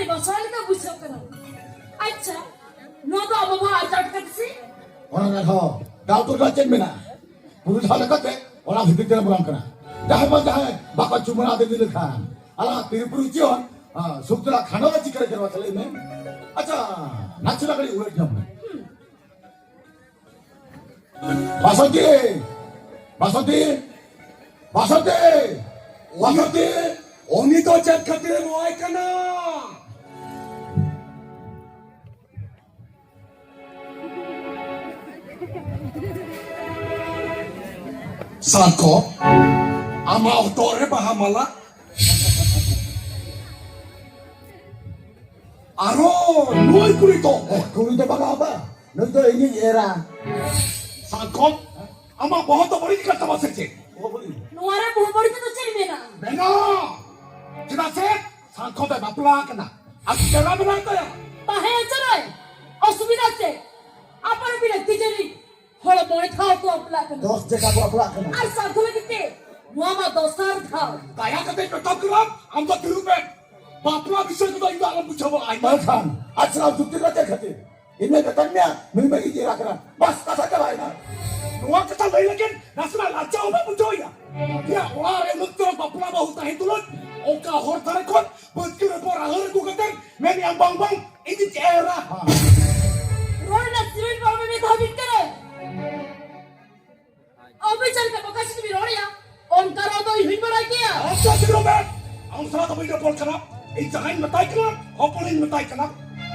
रे बसाले का बुझो करो अच्छा नो तो अब वो आजाद करसी orang nak tahu kau tu dah cek mana putus hal kata orang hidup dalam bulan kena dah apa dah bakal cuma ada di lekhan alah tirupuru cion sutra khana baci kare kare wasale me acha nachula kali ulat jam Basante Basante Basante Basante oni to cek khatire moai kana Sangko ama otore bahamala aro noi kurito kuri tu bakal apa nanti ini era Sangko ama bahut badi kata basche नुआरे बहुत बड़ी तो चल मेरा bena kita se Sangko da bapla kana aku kera bena ta बाहे चलो असुविधा से अपन भी लगती जरी होले मोय खाओ तो अपला कर dos jaga gua pelak kena আর সাধু কিতে মুয়ামা দসার খাও kaya kate petak keram am to tirupe bapla bishoy to inda alam buchabo ai Malkan asal jukti kata kata ini katanya memang ini rakan bas kata kata ini Nuwa kata lai lakin nasna lajau ba bujoya dia ore mutro bapla ba huta hitulun oka hor tarekon betkire pora hor ku kate meni am bang bang ini era road ना civil पर में धाबित करे अबे चल के बकस भी रोड़िया on करो तो हिन बड़ा किया Asa tirupe am sa to video call kana ei jain matai kana hopolin matai kana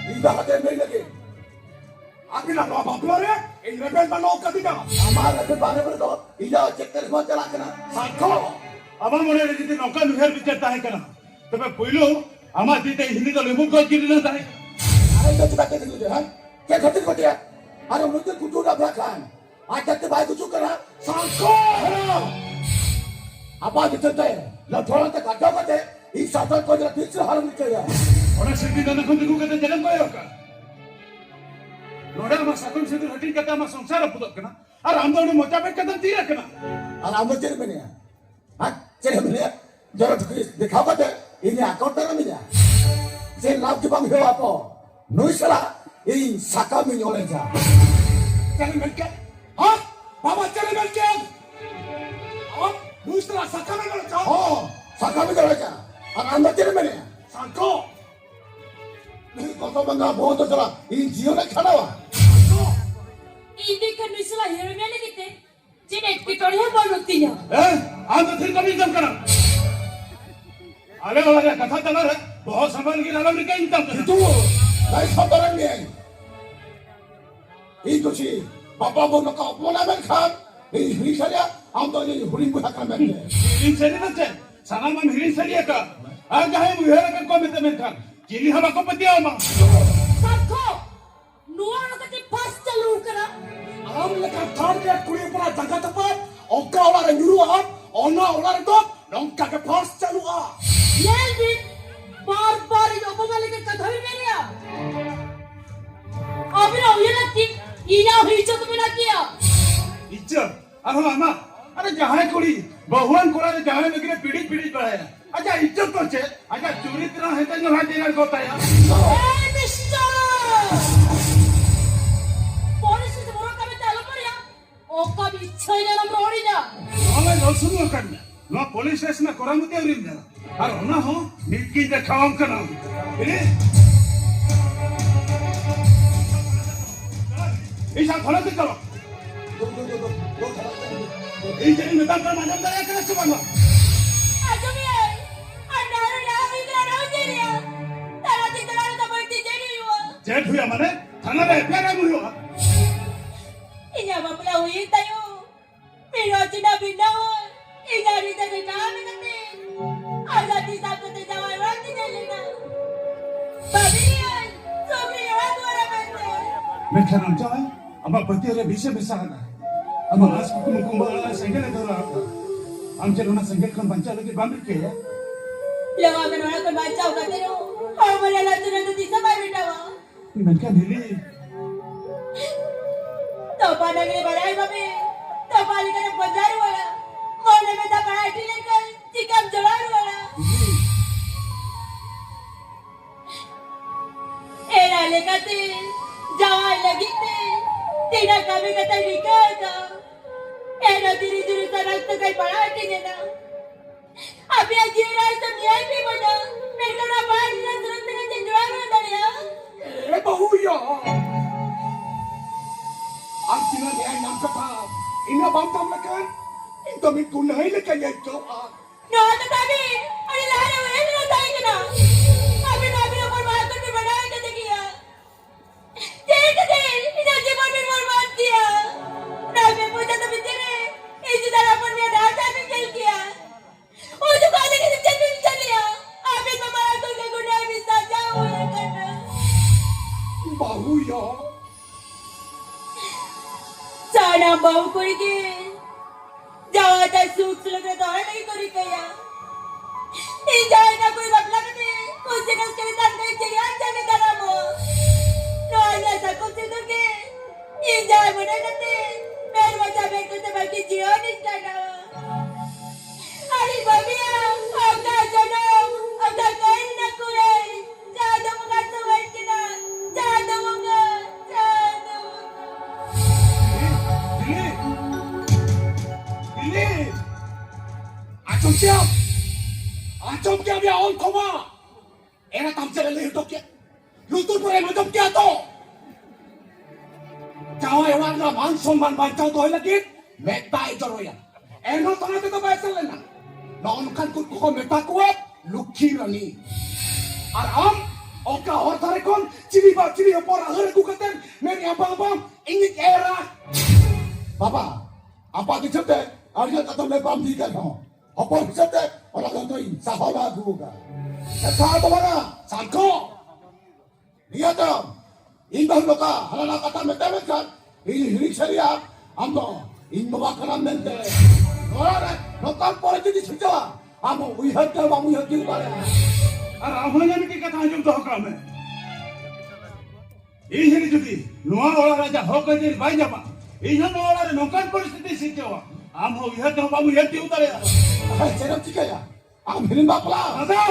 ini dah ada yang lagi Akila no bapla re ei rebel ba no kadina amar ada bahan berdo ini cek terima jalan kena Sangko আমার মনে হয় যদি নৌকা নুহের বিচার তাহে কেন তবে পইলো আমার দিতে হিন্দি তো লেবু কই কিরি না তাহে ada itu juga cek itu kan cek kata kata ya ada mungkin kucu dah belakang ada tu baik kucu kena Sangko apa gitu teh lo thora tak kata kata ini satu kau jadi picture harum itu ya ওরা সিদ্ধি দানা খুঁজে গুকে জেলেন কয় কা নোডা মা সাকুন সিদ্ধি হটিন কত আমার সংসার পুদক কেনা আর আমদনি মোটাবেক কদম তীরা কেনা আর আমরা চেনে মেনে হ্যাঁ চেনে মেনে যারা দেখাও কতে ini account তারা মিলা যে লাভ কি বাং হেওয়া পো নইসলা এই সাকা মি ওলে যা চলে মেলকে হ্যাঁ বাবা চলে মেলকে আর দুসরা সাকানা গেল চাও ও সাকা মি ওলে যা আর আমরা চেনে মেনে Sangko কত বাঙ্গা বহুত চলা এই জিওনে খানাওয়া ini kan misla hero में नहीं किते जिने पिटोड़िया बोल रुकती है eh anda फिर कभी जम करा आले वाला कथा चला रहा बहुत संभाल के लगा मिलके इंतजाम कर itu dari sabaran ni itu si bapa bo nak opona ben khan এই হিরিশালিয়া আমতো এই হরিণ বুঝা কাম বেন हिरिन सरी ना चल साना मन हिरिन सरी का आ गए मुहेरा कर को मिते में खान चिली हम को पतिया मा साखो नुआर कति फास्ट चलू करा आम लका थार के कुड़ी पूरा जगत पर ओका वाला नुरु आ ओना वाला तो नौका के फास्ट चलू आ ये भी बार ये अपमाने के कथा भी मेरे आ अभी ना ये लगती इना हुई जो तुमने ना किया इज्जत अरे मामा अरे जहां कुड़ी बहुवन कोड़ा ने जहां लगी पीड़ी पीड़ी बढ़ाया अच्छा इज्जत तो छे अच्छा चोरी तरह है तो ना देना होता है ए मिस्टर पुलिस से बड़ा काम चालू करिया ओका भी इच्छा ही ना रोड़ी जा हमें लो सुनो करना नो पुलिस स्टेशन में कोरामुते उरिम देना और होना हो निकी दे खाम करना इने ऐसा भला से करो এই যে মেদানটা মাঝে দাঁড়িয়ে কেন সুবাংলা आजो भी है अंधारा ना इधर ना जेरिया तारा तितरा तो बढ़ती जेरी हुआ जेठ हुआ माने थाना रे प्यारा हुआ इन्हें बापला हुई तायो मेरा चिना बिना हो इधर इधर ना मिलते आजादी साहब को जवान राती दे लेना बाबियान सोमी और द्वारा बनते मैं खाना चाहे अम्मा पति रे बीचे बिसाना अम्मा आज कुकुम बोला संगल दौरा हम चलो ना संगल कौन बंचा लगे बांध के लगा कर वाला कोई बच्चा करते रहो और बोला ना तुरंत दिशा बाहर बेटा वो मैं क्या नीली तो पाना के बड़ाई बाबे तो पाली का बाजार वाला मोने में तो पढ़ाई लेकर चिकन जवार वाला lekate jawa lagi tidak kami kata dikata diri sarang tegai parati na api ajira sampai api mana mereka dapat surat dengan cenderung dari ya bahu ya ang sinalihan ng kapal inabangkam na kan ito may kunay na kanya ito no tetapi ada lahan yang lain tahu kena api yang berbahagia berbahaya kata dia jadi kata ini cuma berbuat dia nabi puja tapi jadi ini dalam pun dia dah tapi kian untuk kali ini jadi dia api memang tu keguna bisa jauh ya kena bahu ya sana bau kurigi jawa tak suka lagi tu orang lagi kurigi ya ini jangan nak kau bapla kene kau jangan sekali tak kau jangan jangan karamu no ada sakut itu ke ini jangan mana kene mer macam begitu sebagai jion istana hari babia agak jangan agak kain nak kurai jangan mengatur baik kena jangan mengat ini acom siap ya on koma era tam cere le hidup ya lutut pore macam kia to jawa ewan na man somban bancau to lagi meta ijoro ya eno tana te to baisal lena non kan kut ko meta kuat lukhi rani aram oka hor thare kon chili por ahar ku katen meri abang ingit era Papa, apa dicete? Arya kata lepam di kan ho. Apa dicete? Orang kantoi sahola juga. Kata apa mana? Sangko. Dia tu. Indah loka, halana kata metemet kan. Ini hirik seria. Ando, indo bakaran mente. Orang nonton pore jadi sejawa. Amo uihat ke bamu uihat juga. Amanya ni kata anjung to kame ini jadi nuah orang raja hokajer banyak pak ini orang nongkan परिस्थिति sejawa. Amo uihat ke bamu uihat juga ya. Cerita tiga ya. Am hirin bapla. Ada.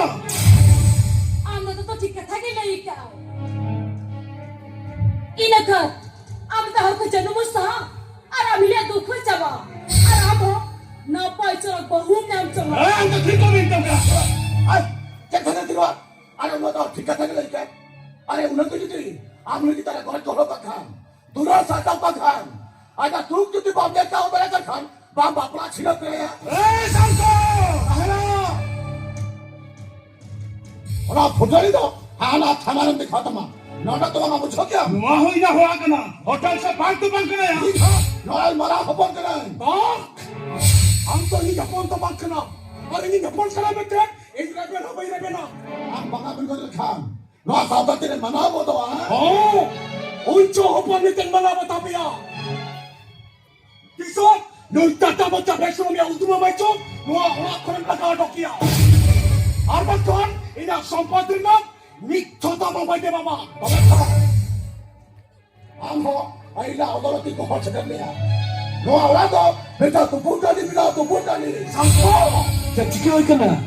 Anda tu ठीक कथा के नहीं क्या इनका हम तो हर कुछ जन्म सा अरे मिले दुख जवा अरे हम ना पाई चला बहुम नाम चला Anda ठीक हो बिंतम का Ay, cerita tiga. Ada mau tahu tiga lagi lagi kan? Ada ulang tu jadi. Am lagi tak ada kalau kan. Dura satu kan. Ada truk tu bam dia tahu berapa kan? Bam bapla cina tu ya. Sangko Ahla. Orang foto ni tu. Hana thamaran dekha tama. Nada tu orang muncul kya? nuah hui na hoa kana hotel se bantu bangkana ya Noal marah apa kena? bang am to ni japon to bangkana और ini japon kana bete Israel ho bai rebe na Am bangga berkata kan. Noal tahu tak tidak mana apa tu ah? oh unco hopon ni ten mana tapi ya kisot nun tata bota besok ya ultima baco nuah hoa koran taka dokia arbat kon ina sompatin na nik chota mau bai de mama Ambo, aila odol ti ko hoche kan ya. Noal lah tu. Beta tu pun tadi bila tu pun tadi. sangko jadi kau kena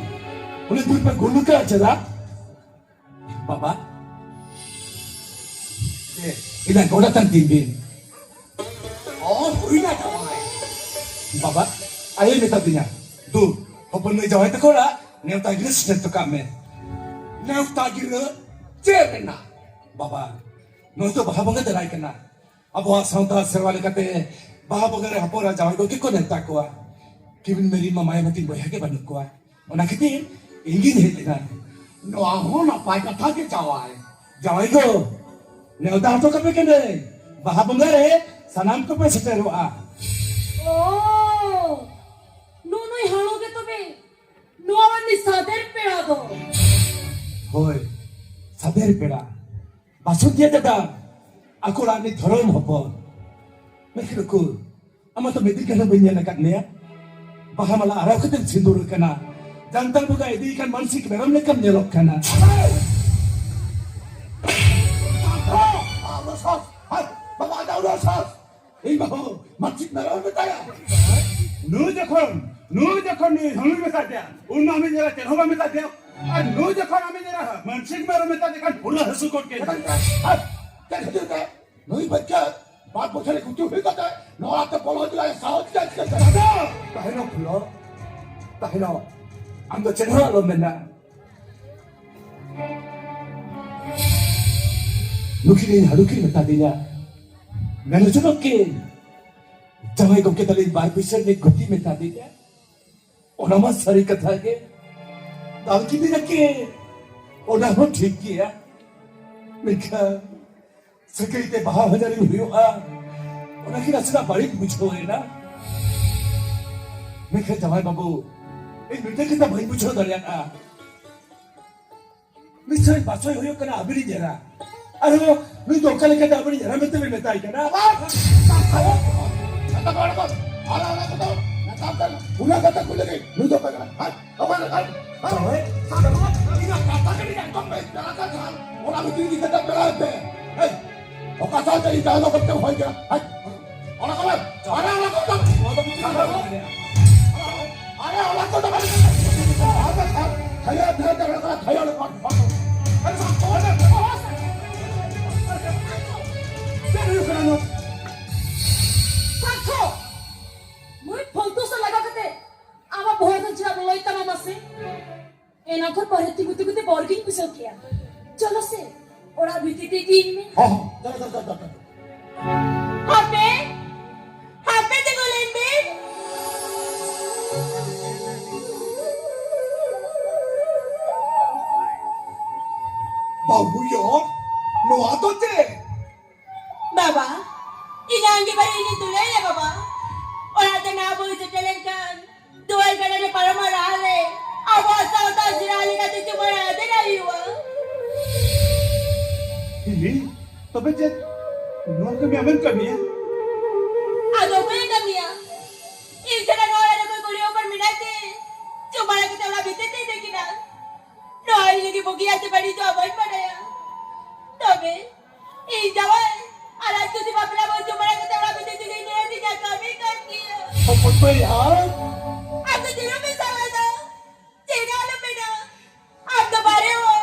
boleh berapa gulu ke aja lah Bapa ini kau datang timbin oh ina kamai Bapa ayo minta dunia tu open meja itu kau lah neu tagir sedang tu kami neu tagir cerena Bapa neu tu bahasa banget terai kena abu asanta serwale kate bahasa banget hapora jawai kau kiko nenta kau Kevin Mary mamaya mati boy hake banyak kuat. Ona kiti ingin hetenan. Noal ho na pai kata ke jawai. Jawai ko. Ne udah to kape kene. Baha bangare sanam ko pe seteroa. oh nono halo ke to be noawan ni sader pera do Hoy. Saber pera. Basud dia tada. Aku rani thorom hopon. Mekro ko. Ama to medik kana benya nakat ne. Baha mala arau ketem sindur kana. Jantan buka ini kan mansik beram nekam nyelok kana. Rosas. Hai, bapa ada rosas. Ini bahu masjid merah betaya. Nu jakon ni hangi besar dia. Unna me jara chen hoba mesar dia. আর নই যখন আমি যারা মানসিক মেরে মেতা দেখান ভুলা হাসু করকে নই বাচ্চা বাদ বছরে কুচু হয়ে গেছে নড়াতে বলো দিলে সাহস যাচ্ছে তাহলে ভুলো তাহলে আমরা চেহারা লমেনা Nukirin halukin matadila. Nalajunok kin. Jamay ko kita rin barbisan ni guti matadila. Ona mas sari katha ke. Dal ki din ke. Ona ho thik kiya. Mikha. Sakay te baha hajari huyo a. Ona ki rasna bari mujho hai na. Mikha jamay babu. Ei mita kita bhai mujho daryan a. Misal basoy huyo kana abiri jera. अरे वो मैं तो कल के दाबड़ी जरा में तो मैं ताई क्या ना आता कौन कौन आला आला तो ना काम कर पुना कता कुले गई मैं तो कर हां अब हां ओए सादा को इना काता के नहीं कम में जरा का था और अब की कता बड़ा है ए ओका सा तेरी जानो करते हो गया हां ओला कम आला आला को तो अरे ओला को तो खाया था का खाया लो अरे सा कौन है Sancho! Muy ponto sa laga kate. Ama bohot ang chila boloi ka mama se. Ena ko parati guti guti borging piso kiya. Chalo se. Ora biti ti din me. हां चल Hape? Hape te golen me? बाबू यो no आतो ते Baba, inanggi ba rin ituloy na baba? Wala tayo na abo ito talengkan. Duwal ka na ni para marali. Abo sa uta sinali ka ito marali na iwa. ini tapi jet no kami aman kami ya Ano ba yung kami ah? Isa na nga na may kuliyo pa minati. Sumala kita wala bitin na kina. No ay lagi po kaya sa panito abay pa na yan. Sabi, Ijawal. Alas ko si Pabla mo, sumala kita wala bitin na kina kami kanina. apa pa yan Ako tinapin sa kata. Sinalapin na. Ang nabari mo.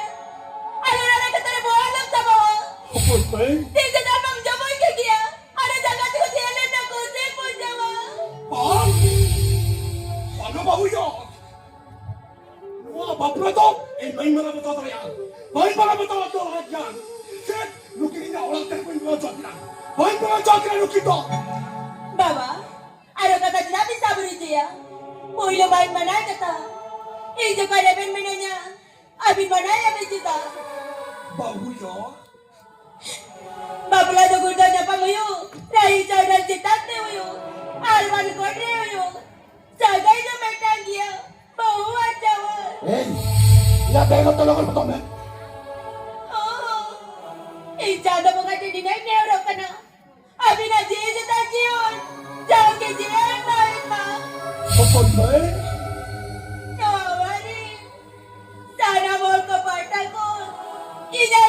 Ano na nagkatalabuhan sa mga. apa pa Dito na mang jamoy ka kaya. Ano jagat ko siya na kusi po jawa. ano babu yo wah bapak to main mana betul to ya main mana betul to yan set lukin na orang terpin mo jokna main mana jokna lukin to Baba, ano kata sinapin sa buri siya? Uy, lumayan manay kata. Ijo ka rebin mo na niya. Abin manay abin sita. babu yo Babla do guda na pamuyo. Rahi chowdal si tate huyo. Alwan kodre huyo. Sagay na metang giya. Bahu achawa. ए या देखो तो लोग बताओ मैं Oh, ijada mo ka dinay neuro ka na. Abin na siya sa tajiyon. Diyan ka siya na ita. apa pa Nawari. Sana mo ka pata ko. Ina